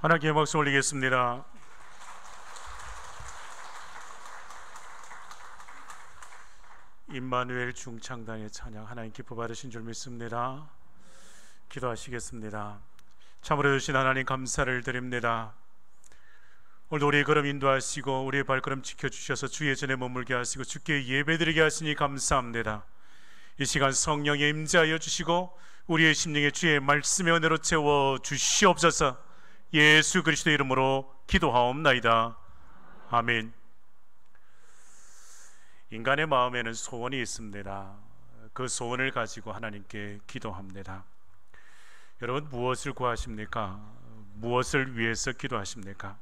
하나님께 박수 올리겠습니다. 임마누엘 중창단의 찬양 하나님 기뻐 받으신 줄 믿습니다. 기도하시겠습니다. 참으로 주신 하나님 감사를 드립니다. 오늘도 우리의 걸음 인도하시고 우리의 발걸음 지켜주셔서 주의 전에 머물게 하시고 주께 예배드리게 하시니 감사합니다. 이 시간 성령에 임재하여 주시고 우리의 심령에 주의 말씀의 은혜로 채워 주시옵소서. 예수 그리스도의 이름으로 기도하옵나이다. 아멘. 인간의 마음에는 소원이 있습니다. 그 소원을 가지고 하나님께 기도합니다. 여러분, 무엇을 구하십니까? 무엇을 위해서 기도하십니까?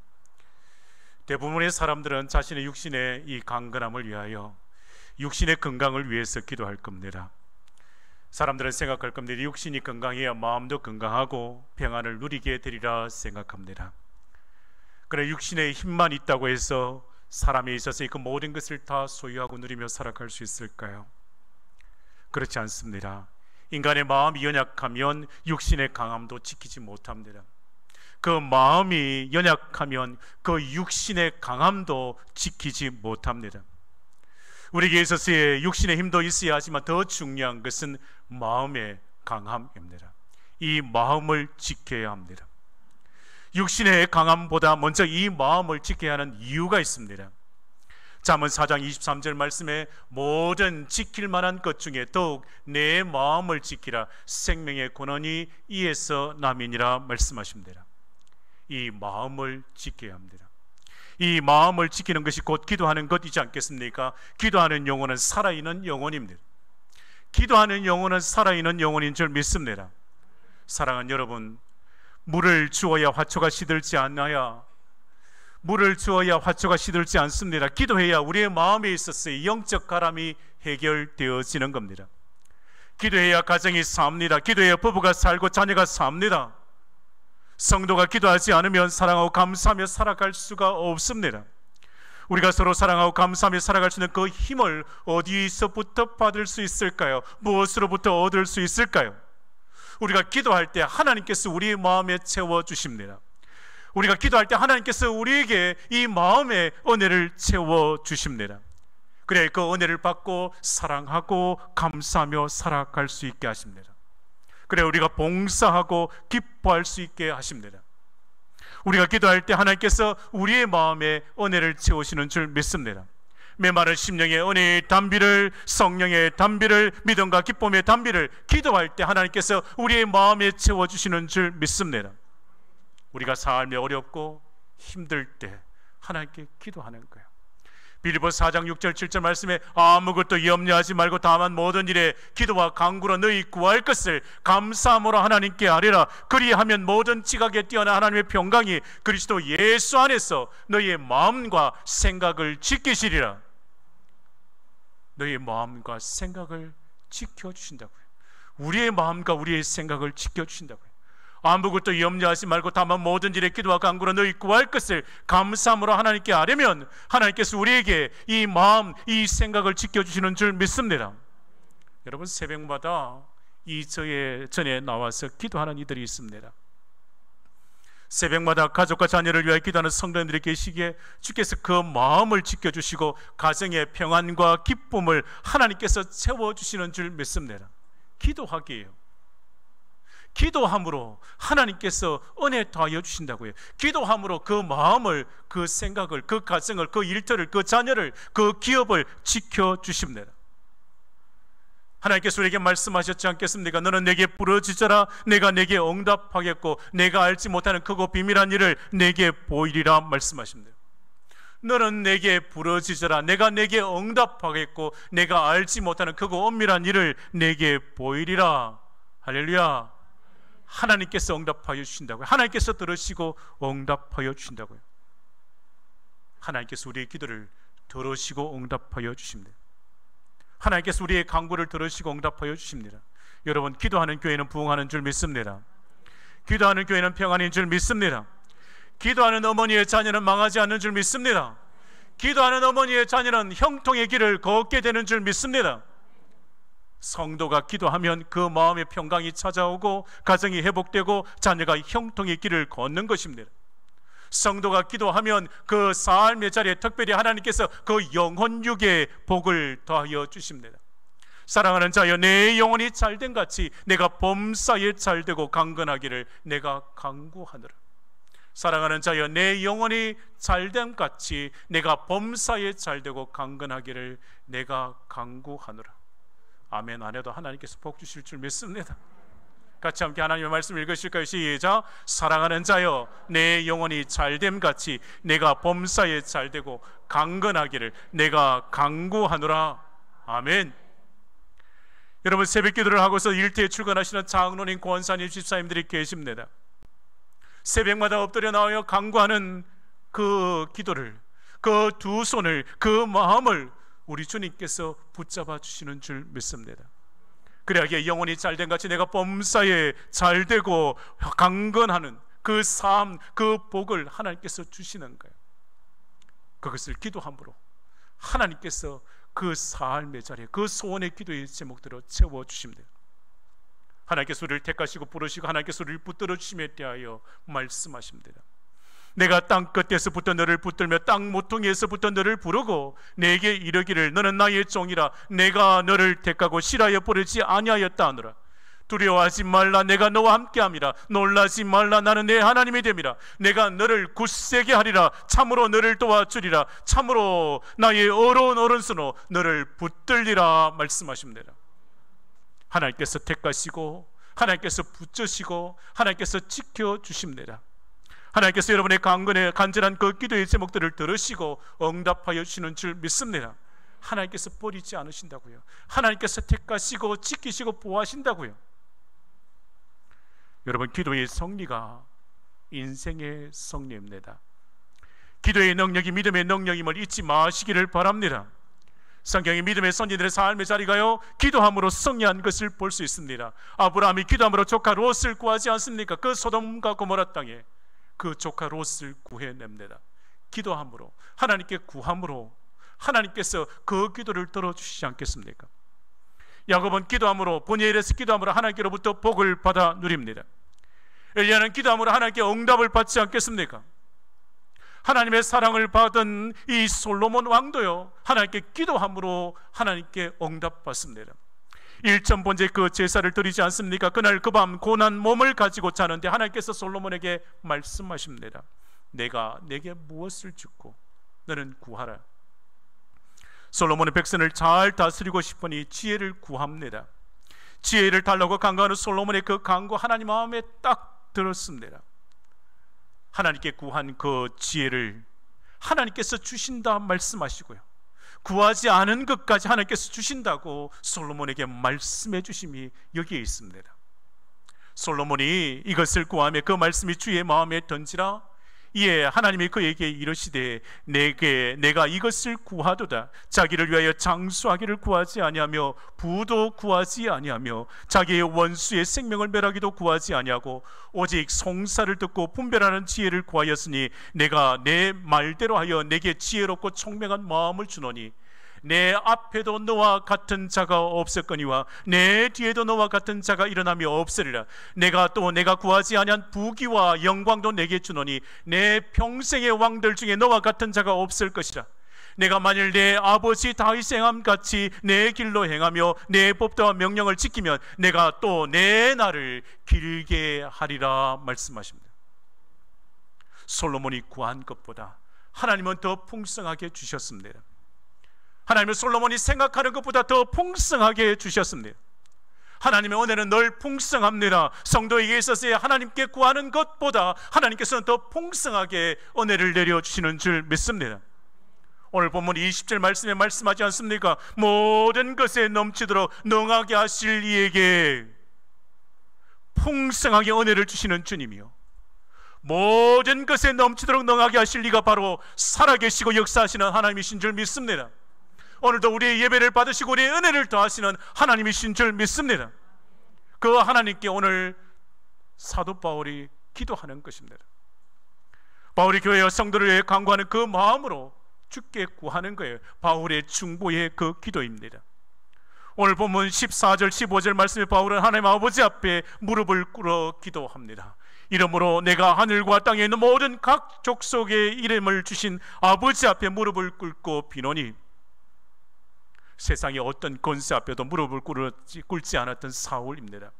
대부분의 사람들은 자신의 육신의 이 강건함을 위하여, 육신의 건강을 위해서 기도할 겁니다. 사람들은 생각할 겁니다. 육신이 건강해야 마음도 건강하고 평안을 누리게 되리라 생각합니다. 그러나 육신에 힘만 있다고 해서 사람에 있어서 그 모든 것을 다 소유하고 누리며 살아갈 수 있을까요? 그렇지 않습니다. 인간의 마음이 연약하면 육신의 강함도 지키지 못합니다. 그 마음이 연약하면 그 육신의 강함도 지키지 못합니다. 우리에게 있어서의 육신의 힘도 있어야 하지만 더 중요한 것은 마음의 강함입니다. 이 마음을 지켜야 합니다. 육신의 강함보다 먼저 이 마음을 지켜야 하는 이유가 있습니다. 잠언 4장 23절 말씀에 모든 지킬 만한 것 중에 더욱 내 마음을 지키라, 생명의 근원이 이에서 남이니라 말씀하십니다. 이 마음을 지켜야 합니다. 이 마음을 지키는 것이 곧 기도하는 것이지 않겠습니까? 기도하는 영혼은 살아있는 영혼입니다. 기도하는 영혼은 살아있는 영혼인 줄 믿습니다. 사랑하는 여러분, 물을 주어야 화초가 시들지 않나요? 물을 주어야 화초가 시들지 않습니다. 기도해야 우리의 마음에 있어서의 영적 가람이 해결되어지는 겁니다. 기도해야 가정이 삽니다. 기도해야 부부가 살고 자녀가 삽니다. 성도가 기도하지 않으면 사랑하고 감사하며 살아갈 수가 없습니다. 우리가 서로 사랑하고 감사하며 살아갈 수 있는 그 힘을 어디서부터 받을 수 있을까요? 무엇으로부터 얻을 수 있을까요? 우리가 기도할 때 하나님께서 우리의 마음에 채워주십니다. 우리가 기도할 때 하나님께서 우리에게 이 마음의 은혜를 채워주십니다. 그래 그 은혜를 받고 사랑하고 감사하며 살아갈 수 있게 하십니다. 그래 우리가 봉사하고 기뻐할 수 있게 하십니다. 우리가 기도할 때 하나님께서 우리의 마음에 은혜를 채우시는 줄 믿습니다. 메마른 심령의 은혜의 담비를, 성령의 담비를, 믿음과 기쁨의 담비를 기도할 때 하나님께서 우리의 마음에 채워주시는 줄 믿습니다. 우리가 삶이 어렵고 힘들 때 하나님께 기도하는 거예요. 빌립보서 4장 6절 7절 말씀에 아무것도 염려하지 말고 다만 모든 일에 기도와 간구로 너희 구할 것을 감사함으로 하나님께 아뢰라. 그리하면 모든 지각에 뛰어난 하나님의 평강이 그리스도 예수 안에서 너희의 마음과 생각을 지키시리라. 너희의 마음과 생각을 지켜주신다고요. 우리의 마음과 우리의 생각을 지켜주신다고요. 아무것도 염려하지 말고 다만 모든 일에 기도와 간구로 너희 구할 것을 감사함으로 하나님께 아뢰면 하나님께서 우리에게 이 마음, 이 생각을 지켜주시는 줄 믿습니다. 여러분, 새벽마다 이 전에 나와서 기도하는 이들이 있습니다. 새벽마다 가족과 자녀를 위하여 기도하는 성도님들이 계시기에 주께서 그 마음을 지켜주시고 가정의 평안과 기쁨을 하나님께서 채워주시는 줄 믿습니다. 기도하기예요. 기도함으로 하나님께서 은혜 더하여 주신다고요. 기도함으로 그 마음을, 그 생각을, 그 가정을, 그 일터를, 그 자녀를, 그 기업을 지켜주십니다. 하나님께서 우리에게 말씀하셨지 않겠습니까? 너는 내게 부르짖어라, 내가 내게 응답하겠고 내가 알지 못하는 크고 비밀한 일을 내게 보이리라 말씀하십니다. 너는 내게 부르짖어라, 내가 내게 응답하겠고 내가 알지 못하는 크고 엄밀한 일을 내게 보이리라. 할렐루야. 하나님께서 응답하여 주신다고요. 하나님께서 들으시고 응답하여 주신다고요. 하나님께서 우리의 기도를 들으시고 응답하여 주십니다. 하나님께서 우리의 간구를 들으시고 응답하여 주십니다. 여러분, 기도하는 교회는 부흥하는 줄 믿습니다. 기도하는 교회는 평안인 줄 믿습니다. 기도하는 어머니의 자녀는 망하지 않는 줄 믿습니다. 기도하는 어머니의 자녀는 형통의 길을 걷게 되는 줄 믿습니다. 성도가 기도하면 그 마음의 평강이 찾아오고 가정이 회복되고 자녀가 형통의 길을 걷는 것입니다. 성도가 기도하면 그 삶의 자리에 특별히 하나님께서 그 영혼육의 복을 더하여 주십니다. 사랑하는 자여, 내 영혼이 잘된 같이 내가 범사에 잘되고 강건하기를 내가 간구하노라. 사랑하는 자여, 내 영혼이 잘됨 같이 내가 범사에 잘되고 강건하기를 내가 간구하노라. 아멘. 안 해도 하나님께서 복 주실 줄 믿습니다. 같이 함께 하나님의 말씀 읽으실까요? 시작. 사랑하는 자여, 내 영혼이 잘됨 같이 내가 범사에 잘되고 강건하기를 내가 간구하노라. 아멘. 여러분, 새벽 기도를 하고서 일터에 출근하시는 장로님, 권사님, 집사님들이 계십니다. 새벽마다 엎드려 나와 간구하는 그 기도를, 그 두 손을, 그 마음을 우리 주님께서 붙잡아 주시는 줄 믿습니다. 그래야 영혼이 잘된 같이 내가 범사에 잘되고 강건하는 그 삶, 그 복을 하나님께서 주시는 거예요. 그것을 기도함으로 하나님께서 그 삶의 자리에, 그 소원의 기도의 제목대로 채워주십니다. 하나님께서 우리를 택하시고 부르시고 하나님께서 우리를 붙들어 주심에 대하여 말씀하십니다. 내가 땅 끝에서부터 너를 붙들며 땅 모퉁이에서부터 너를 부르고 내게 이르기를 너는 나의 종이라. 내가 너를 택하고 싫어하여 버리지 아니하였다 하노라. 두려워하지 말라. 내가 너와 함께함이라. 놀라지 말라. 나는 내 하나님이 됨이라. 내가 너를 굳세게 하리라. 참으로 너를 도와주리라. 참으로 나의 어려운 오른손으로 너를 붙들리라 말씀하십니다. 하나님께서 택하시고 하나님께서 붙드시고 하나님께서 지켜주십니다. 하나님께서 여러분의 간절한 그 기도의 제목들을 들으시고 응답하여 주시는 줄 믿습니다. 하나님께서 버리지 않으신다고요. 하나님께서 택하시고 지키시고 보호하신다고요. 여러분, 기도의 성리가 인생의 성리입니다. 기도의 능력이 믿음의 능력임을 잊지 마시기를 바랍니다. 성경의 믿음의 선지들의 삶의 자리가요, 기도함으로 승리한 것을 볼 수 있습니다. 아브라함이 기도함으로 조카 롯을 구하지 않습니까? 그 소돔과 고모라 땅에 그 조카 롯을 구해냅니다. 기도함으로, 하나님께 구함으로 하나님께서 그 기도를 들어주시지 않겠습니까? 야곱은 기도함으로, 보니엘에서 기도함으로 하나님께로부터 복을 받아 누립니다. 엘리야는 기도함으로 하나님께 응답을 받지 않겠습니까? 하나님의 사랑을 받은 이 솔로몬 왕도요, 하나님께 기도함으로 하나님께 응답받습니다. 일천번째 그 제사를 드리지 않습니까? 그날 그 밤 고난 몸을 가지고 자는데 하나님께서 솔로몬에게 말씀하십니다. 내가 내게 무엇을 주고 너는 구하라. 솔로몬의 백성을 잘 다스리고 싶으니 지혜를 구합니다. 지혜를 달라고 간구하는 솔로몬의 그 간구 하나님 마음에 딱 들었습니다. 하나님께 구한 그 지혜를 하나님께서 주신다 말씀하시고요, 구하지 않은 것까지 하나님께서 주신다고 솔로몬에게 말씀해 주심이 여기에 있습니다. 솔로몬이 이것을 구하며 그 말씀이 주의 마음에 던지라. 이에 하나님이 그에게 이르시되 내가 이것을 구하도다. 자기를 위하여 장수하기를 구하지 아니하며 부도 구하지 아니하며 자기의 원수의 생명을 멸하기도 구하지 아니하고 오직 송사를 듣고 분별하는 지혜를 구하였으니 내가 내 말대로 하여 내게 지혜롭고 총명한 마음을 주노니 내 앞에도 너와 같은 자가 없었거니와 내 뒤에도 너와 같은 자가 일어나며 없으리라. 내가 구하지 아니한 부귀와 영광도 내게 주노니 내 평생의 왕들 중에 너와 같은 자가 없을 것이라. 내가 만일 내 아버지 다윗의 행함 같이 내 길로 행하며 내 법도와 명령을 지키면 내가 또 내 날을 길게 하리라 말씀하십니다. 솔로몬이 구한 것보다 하나님은 더 풍성하게 주셨습니다. 하나님은 솔로몬이 생각하는 것보다 더 풍성하게 주셨습니다. 하나님의 은혜는 늘 풍성합니다. 성도에게 있어서 하나님께 구하는 것보다 하나님께서는 더 풍성하게 은혜를 내려주시는 줄 믿습니다. 오늘 본문 20절 말씀에 말씀하지 않습니까? 모든 것에 넘치도록 능하게 하실 이에게 풍성하게 은혜를 주시는 주님이요, 모든 것에 넘치도록 능하게 하실 이가 바로 살아계시고 역사하시는 하나님이신 줄 믿습니다. 오늘도 우리의 예배를 받으시고 우리의 은혜를 더하시는 하나님이신 줄 믿습니다. 그 하나님께 오늘 사도 바울이 기도하는 것입니다. 바울이 교회와 성도를 위해 간구하는 그 마음으로 주께 구하는 거예요. 바울의 중보의 그 기도입니다. 오늘 본문 14절 15절 말씀에 바울은 하나님 아버지 앞에 무릎을 꿇어 기도합니다. 이러므로 내가 하늘과 땅에 있는 모든 각 족속의 이름을 주신 아버지 앞에 무릎을 꿇고 비노니, 세상의 어떤 권세 앞에도 무릎을 꿇지 않았던 사울입니다.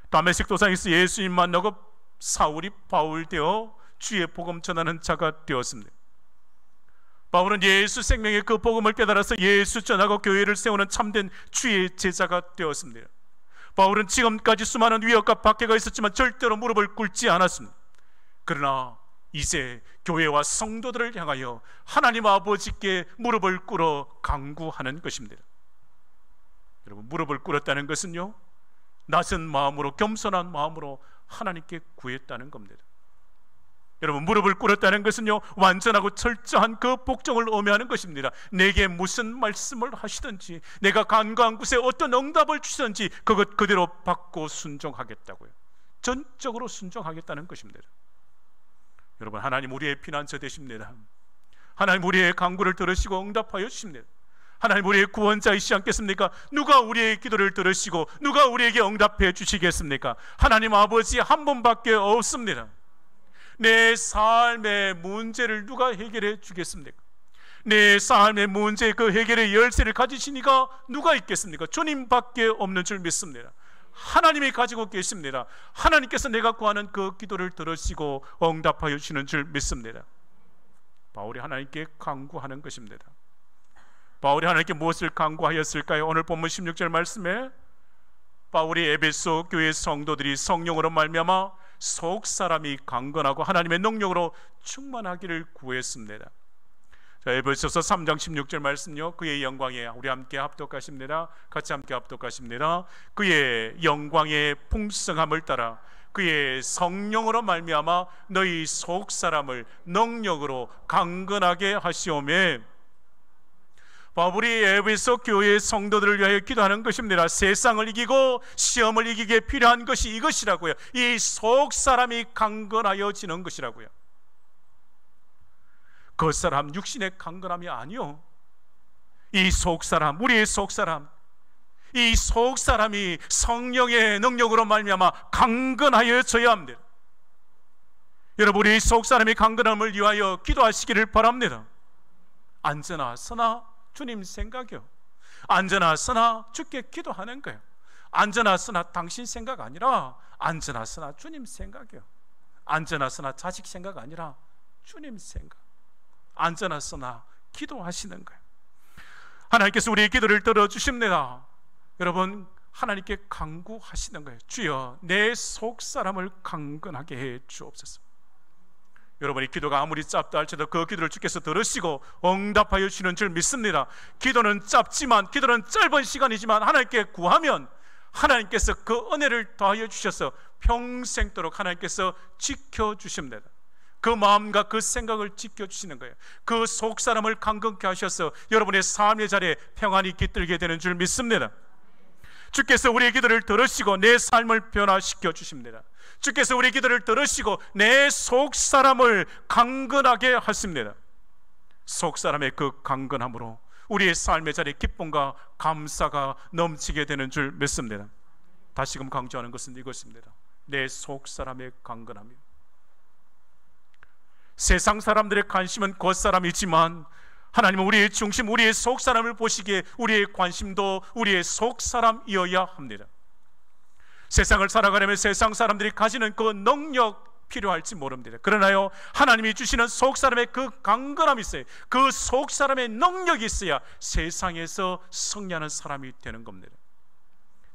다메섹 도상에서 예수님 만나고 사울이 바울 되어 주의 복음 전하는 자가 되었습니다. 바울은 예수 생명의 그 복음을 깨달아서 예수 전하고 교회를 세우는 참된 주의 제자가 되었습니다. 바울은 지금까지 수많은 위협과 박해가 있었지만 절대로 무릎을 꿇지 않았습니다. 그러나 이제 교회와 성도들을 향하여 하나님 아버지께 무릎을 꿇어 간구하는 것입니다. 여러분, 무릎을 꿇었다는 것은요, 낮은 마음으로, 겸손한 마음으로 하나님께 구했다는 겁니다. 여러분, 무릎을 꿇었다는 것은요, 완전하고 철저한 그 복종을 의미하는 것입니다. 내게 무슨 말씀을 하시든지, 내가 간구한 곳에 어떤 응답을 주시든지 그것 그대로 받고 순종하겠다고요. 전적으로 순종하겠다는 것입니다. 여러분, 하나님 우리의 피난처 되십니다. 하나님 우리의 간구를 들으시고 응답하여 주십니다. 하나님 우리의 구원자이시지 않겠습니까? 누가 우리의 기도를 들으시고 누가 우리에게 응답해 주시겠습니까? 하나님 아버지 한 분밖에 없습니다. 내 삶의 문제를 누가 해결해 주겠습니까? 내 삶의 문제, 그 해결의 열쇠를 가지시니까 누가 있겠습니까? 주님밖에 없는 줄 믿습니다. 하나님이 가지고 계십니다. 하나님께서 내가 구하는 그 기도를 들으시고 응답하여 주시는 줄 믿습니다. 바울이 하나님께 간구하는 것입니다. 바울이 하나님께 무엇을 간구하였을까요? 오늘 본문 16절 말씀에 바울이 에베소 교회 성도들이 성령으로 말미암아 속 사람이 강건하고 하나님의 능력으로 충만하기를 구했습니다. 자, 에베소서 3장 16절 말씀요, 그의 영광에, 우리 함께 합독하십니다. 같이 함께 합독하십니다. 그의 영광의 풍성함을 따라 그의 성령으로 말미암아 너희 속 사람을 능력으로 강건하게 하시오매. 바울이 에베소 교회의 성도들을 위하여 기도하는 것입니다. 세상을 이기고 시험을 이기기에 필요한 것이 이것이라고요. 이 속 사람이 강건하여지는 것이라고요. 겉사람, 육신의 강건함이 아니요, 이 속사람, 우리의 속사람, 이 속사람이 성령의 능력으로 말미암아 강건하여져야 합니다. 여러분, 우리 속사람이 강건함을 위하여 기도하시기를 바랍니다. 앉으나 서나 주님 생각이요, 앉으나 서나 주께 기도하는 거예요. 앉으나 서나 당신 생각 아니라 앉으나 서나 주님 생각이요, 앉으나 서나 자식 생각 아니라 주님 생각, 앉으나 서나 기도하시는 거예요. 하나님께서 우리의 기도를 들어주십니다. 여러분, 하나님께 간구하시는 거예요. 주여, 내 속사람을 강건하게 해 주옵소서. 여러분의 기도가 아무리 짧다 할지라도 그 기도를 주께서 들으시고 응답하여 주시는 줄 믿습니다. 기도는 짧지만, 기도는 짧은 시간이지만 하나님께 구하면 하나님께서 그 은혜를 더하여 주셔서 평생도록 하나님께서 지켜주십니다. 그 마음과 그 생각을 지켜주시는 거예요. 그 속사람을 강건케 하셔서 여러분의 삶의 자리에 평안히 깃들게 되는 줄 믿습니다. 주께서 우리의 기도를 들으시고 내 삶을 변화시켜 주십니다. 주께서 우리의 기도를 들으시고 내 속사람을 강건하게 하십니다. 속사람의 그 강건함으로 우리의 삶의 자리에 기쁨과 감사가 넘치게 되는 줄 믿습니다. 다시금 강조하는 것은 이것입니다. 내 속사람의 강건함이요. 세상 사람들의 관심은 겉사람이지만 하나님은 우리의 중심, 우리의 속사람을 보시기에 우리의 관심도 우리의 속사람이어야 합니다. 세상을 살아가려면 세상 사람들이 가지는 그 능력 필요할지 모릅니다. 그러나요, 하나님이 주시는 속사람의 그 강건함이 있어요. 그 속사람의 능력이 있어야 세상에서 승리하는 사람이 되는 겁니다.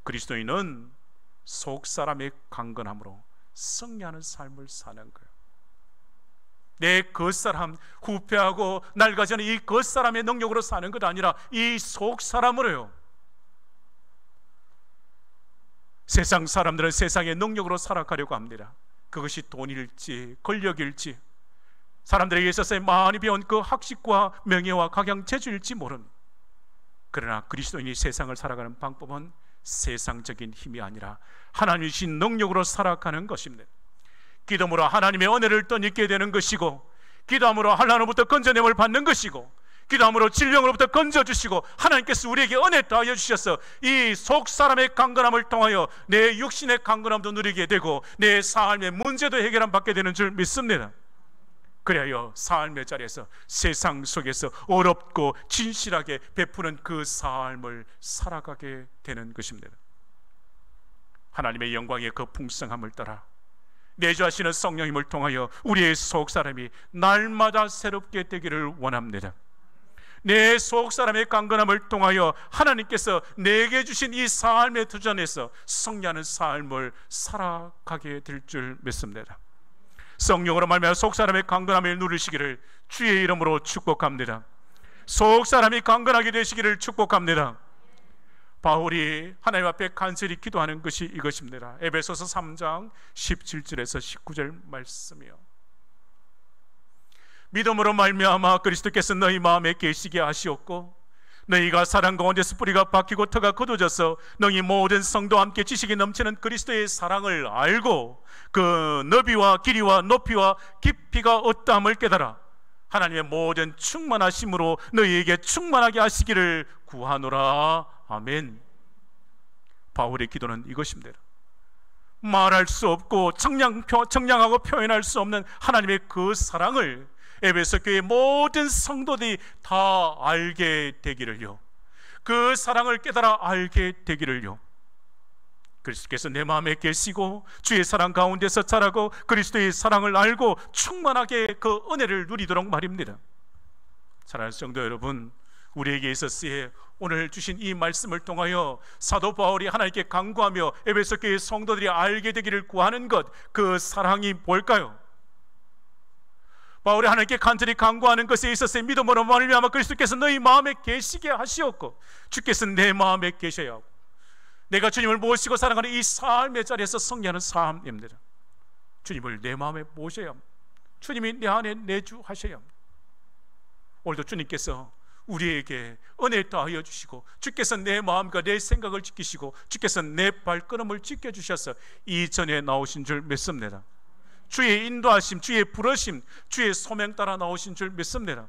그리스도인은 속사람의 강건함으로 승리하는 삶을 사는 거예요. 내 겉사람, 후패하고 낡아지는 이 겉사람의 능력으로 사는 것 아니라 이 속사람으로요. 세상 사람들은 세상의 능력으로 살아가려고 합니다. 그것이 돈일지 권력일지 사람들에게 있어서 많이 배운 그 학식과 명예와 각양 재주일지 모릅니다. 그러나 그리스도인이 세상을 살아가는 방법은 세상적인 힘이 아니라 하나님이 주신 능력으로 살아가는 것입니다. 기도함으로 하나님의 은혜를 떠입게 되는 것이고, 기도함으로 하나님으로부터 건져냄을 받는 것이고, 기도함으로 질병으로부터 건져주시고 하나님께서 우리에게 은혜 더하여 주셔서 이 속사람의 강건함을 통하여 내 육신의 강건함도 누리게 되고 내 삶의 문제도 해결함 받게 되는 줄 믿습니다. 그래야 삶의 자리에서 세상 속에서 어렵고 진실하게 베푸는 그 삶을 살아가게 되는 것입니다. 하나님의 영광의 그 풍성함을 따라 내주하시는 성령님을 통하여 우리의 속사람이 날마다 새롭게 되기를 원합니다. 내 속사람의 강건함을 통하여 하나님께서 내게 주신 이 삶의 도전에서 승리하는 삶을 살아가게 될 줄 믿습니다. 성령으로 말미암아 속사람의 강건함을 누리시기를 주의 이름으로 축복합니다. 속사람이 강건하게 되시기를 축복합니다. 바울이 하나님 앞에 간절히 기도하는 것이 이것입니다. 에베소서 3장 17절에서 19절 말씀이요. 믿음으로 말미암아 그리스도께서 너희 마음에 계시게 하시었고 너희가 사랑 가운데서 뿌리가 박히고 터가 거둬져서 너희 모든 성도와 함께 지식이 넘치는 그리스도의 사랑을 알고 그 너비와 길이와 높이와 깊이가 어떠함을 깨달아 하나님의 모든 충만하심으로 너희에게 충만하게 하시기를 구하노라. 아멘. 바울의 기도는 이것입니다. 말할 수 없고 청량하고 표현할 수 없는 하나님의 그 사랑을 에베소 교회 모든 성도들이 다 알게 되기를요, 그 사랑을 깨달아 알게 되기를요. 그리스도께서 내 마음에 계시고 주의 사랑 가운데서 자라고 그리스도의 사랑을 알고 충만하게 그 은혜를 누리도록 말입니다. 사랑하는 성도 여러분, 우리에게 있어서의 오늘 주신 이 말씀을 통하여 사도 바울이 하나님께 간구하며 에베소 교회 성도들이 알게 되기를 구하는 것, 그 사랑이 뭘까요? 바울이 하나님께 간절히 간구하는 것에 있어서의 믿음으로 말미암아 그리스도께서 너희 마음에 계시게 하시었고 주께서 내 마음에 계셔야 하고 내가 주님을 모시고 살아가는 이 삶의 자리에서 승리하는 삶입니다. 주님을 내 마음에 모셔야 합니다. 주님이 내 안에 내주하셔야 합니다. 오늘도 주님께서 우리에게 은혜 더하여 주시고 주께서 내 마음과 내 생각을 지키시고 주께서 내 발걸음을 지켜주셔서 이전에 나오신 줄 믿습니다. 주의 인도하심, 주의 부르심, 주의 소명 따라 나오신 줄 믿습니다.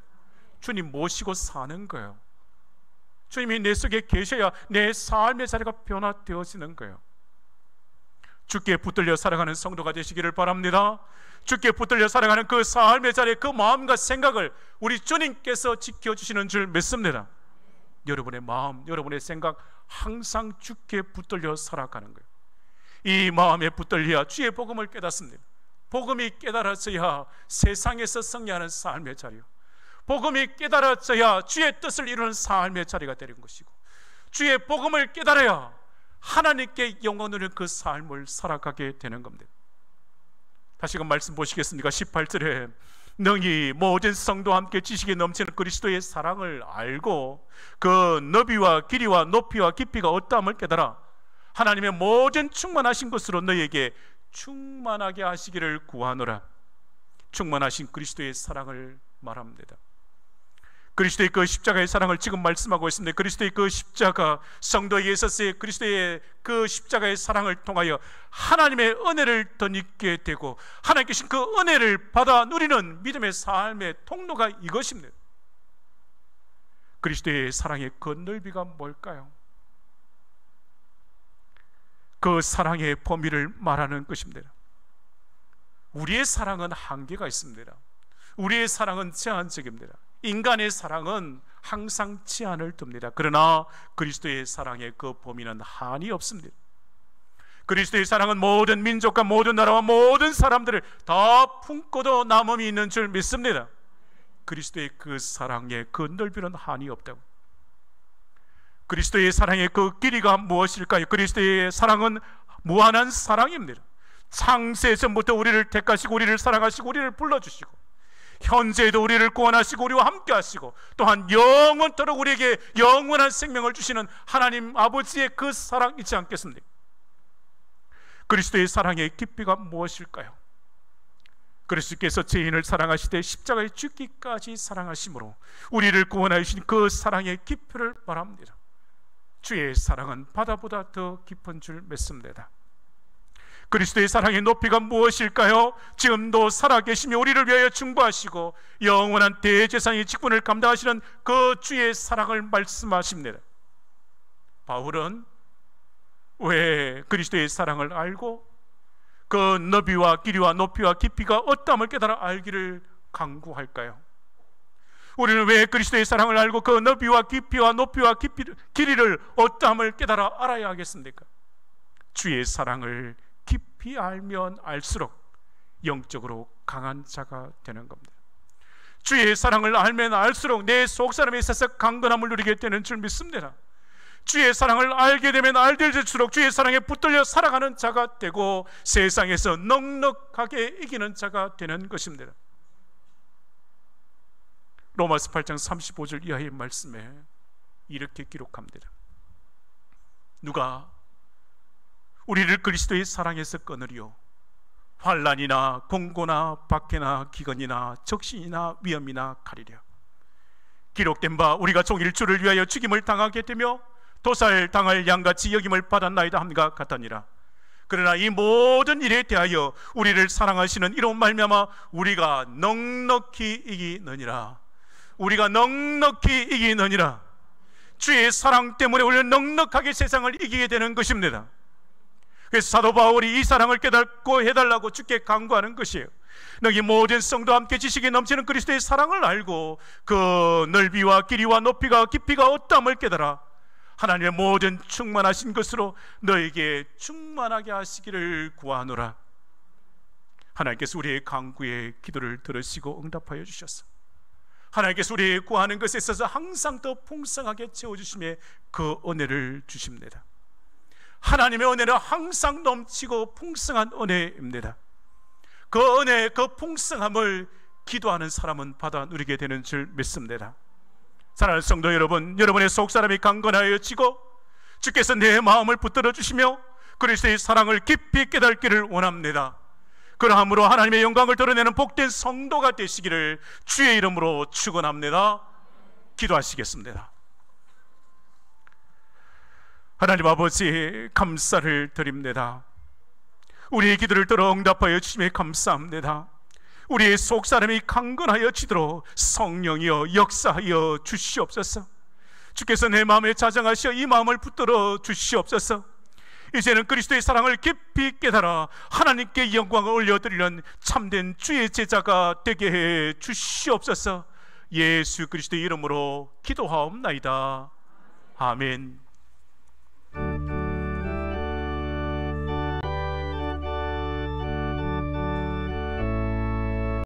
주님 모시고 사는 거예요. 주님이 내 속에 계셔야 내 삶의 자리가 변화되어지는 거예요. 주께 붙들려 살아가는 성도가 되시기를 바랍니다. 주께 붙들려 살아가는 그 삶의 자리에 그 마음과 생각을 우리 주님께서 지켜주시는 줄 믿습니다. 여러분의 마음, 여러분의 생각 항상 주께 붙들려 살아가는 거예요. 이 마음에 붙들려야 주의 복음을 깨닫습니다. 복음이 깨달아져야 세상에서 승리하는 삶의 자리요, 복음이 깨달아져야 주의 뜻을 이루는 삶의 자리가 되는 것이고 주의 복음을 깨달아야 하나님께 영광 누리는 그 삶을 살아가게 되는 겁니다. 다시금 말씀 보시겠습니까? 18절에 너희 모든 성도와 함께 지식이 넘치는 그리스도의 사랑을 알고 그 너비와 길이와 높이와 깊이가 어떠함을 깨달아 하나님의 모든 충만하신 것으로 너희에게 충만하게 하시기를 구하노라. 충만하신 그리스도의 사랑을 말합니다. 그리스도의 그 십자가의 사랑을 지금 말씀하고 있습니다. 그리스도의 그 십자가, 성도에 있어서의 그리스도의 그 십자가의 사랑을 통하여 하나님의 은혜를 덧입게 되고 하나님께 주신 그 은혜를 받아 누리는 믿음의 삶의 통로가 이것입니다. 그리스도의 사랑의 그 넓이가 뭘까요? 그 사랑의 범위를 말하는 것입니다. 우리의 사랑은 한계가 있습니다. 우리의 사랑은 제한적입니다. 인간의 사랑은 항상 제한을 둡니다. 그러나 그리스도의 사랑의 그 범위는 한이 없습니다. 그리스도의 사랑은 모든 민족과 모든 나라와 모든 사람들을 다 품고도 남음이 있는 줄 믿습니다. 그리스도의 그 사랑의 그 넓이는 한이 없다고. 그리스도의 사랑의 그 길이가 무엇일까요? 그리스도의 사랑은 무한한 사랑입니다. 창세 전부터 우리를 택하시고 우리를 사랑하시고 우리를 불러주시고 현재에도 우리를 구원하시고 우리와 함께 하시고 또한 영원토록 우리에게 영원한 생명을 주시는 하나님 아버지의 그 사랑 있지 않겠습니까? 그리스도의 사랑의 깊이가 무엇일까요? 그리스도께서 죄인을 사랑하시되 십자가에 죽기까지 사랑하심으로 우리를 구원하여 주신 그 사랑의 깊이를 말합니다. 주의 사랑은 바다보다 더 깊은 줄 믿습니다. 그리스도의 사랑의 높이가 무엇일까요? 지금도 살아계시며 우리를 위하여 중보하시고 영원한 대제사장의 직분을 감당하시는 그 주의 사랑을 말씀하십니다. 바울은 왜 그리스도의 사랑을 알고 그 너비와 길이와 높이와 깊이가 어떠함을 깨달아 알기를 강구할까요? 우리는 왜 그리스도의 사랑을 알고 그 너비와 깊이와 높이와 길이를 어떠함을 깨달아 알아야 하겠습니까? 주의 사랑을 깊이 알면 알수록 영적으로 강한 자가 되는 겁니다. 주의 사랑을 알면 알수록 내 속사람에 있어서 강건함을 누리게 되는 줄 믿습니다. 주의 사랑을 알게 되면 알될수록 주의 사랑에 붙들려 살아가는 자가 되고 세상에서 넉넉하게 이기는 자가 되는 것입니다. 로마서 8장 35절 이하의 말씀에 이렇게 기록합니다. 누가 우리를 그리스도의 사랑에서 끊으리요? 환난이나 공고나 박해나 기근이나 적신이나 위험이나 칼이랴. 기록된 바 우리가 종일 주를 위하여 죽임을 당하게 되며 도살 당할 양같이 여김을 받았나이다 함과 같으니라. 그러나 이 모든 일에 대하여 우리를 사랑하시는 이로 말미암아 우리가 넉넉히 이기느니라. 우리가 넉넉히 이기느니라. 주의 사랑 때문에 우리는 넉넉하게 세상을 이기게 되는 것입니다. 그래서 사도 바울이 이 사랑을 깨닫고 해달라고 주께 간구하는 것이에요. 너희 모든 성도와 함께 지식이 넘치는 그리스도의 사랑을 알고 그 넓이와 길이와 높이가 깊이가 어떠함을 깨달아 하나님의 모든 충만하신 것으로 너에게 충만하게 하시기를 구하노라. 하나님께서 우리의 간구에 기도를 들으시고 응답하여 주셨어. 하나님께서 우리의 구하는 것에 있어서 항상 더 풍성하게 채워주심에 그 은혜를 주십니다. 하나님의 은혜는 항상 넘치고 풍성한 은혜입니다. 그 은혜, 그 풍성함을 기도하는 사람은 받아 누리게 되는 줄 믿습니다. 사랑하는 성도 여러분, 여러분의 속사람이 강건하여지고 주께서 내 마음을 붙들어 주시며 그리스도의 사랑을 깊이 깨닫기를 원합니다. 그러함으로 하나님의 영광을 드러내는 복된 성도가 되시기를 주의 이름으로 축원합니다. 기도하시겠습니다. 하나님 아버지, 감사를 드립니다. 우리의 기도를 들어 응답하여 주심에 감사합니다. 우리의 속사람이 강건하여지도록 성령이여 역사하여 주시옵소서. 주께서 내 마음에 자정하시어 이 마음을 붙들어 주시옵소서. 이제는 그리스도의 사랑을 깊이 깨달아 하나님께 영광을 올려드리는 참된 주의 제자가 되게 해 주시옵소서. 예수 그리스도의 이름으로 기도하옵나이다. 아멘.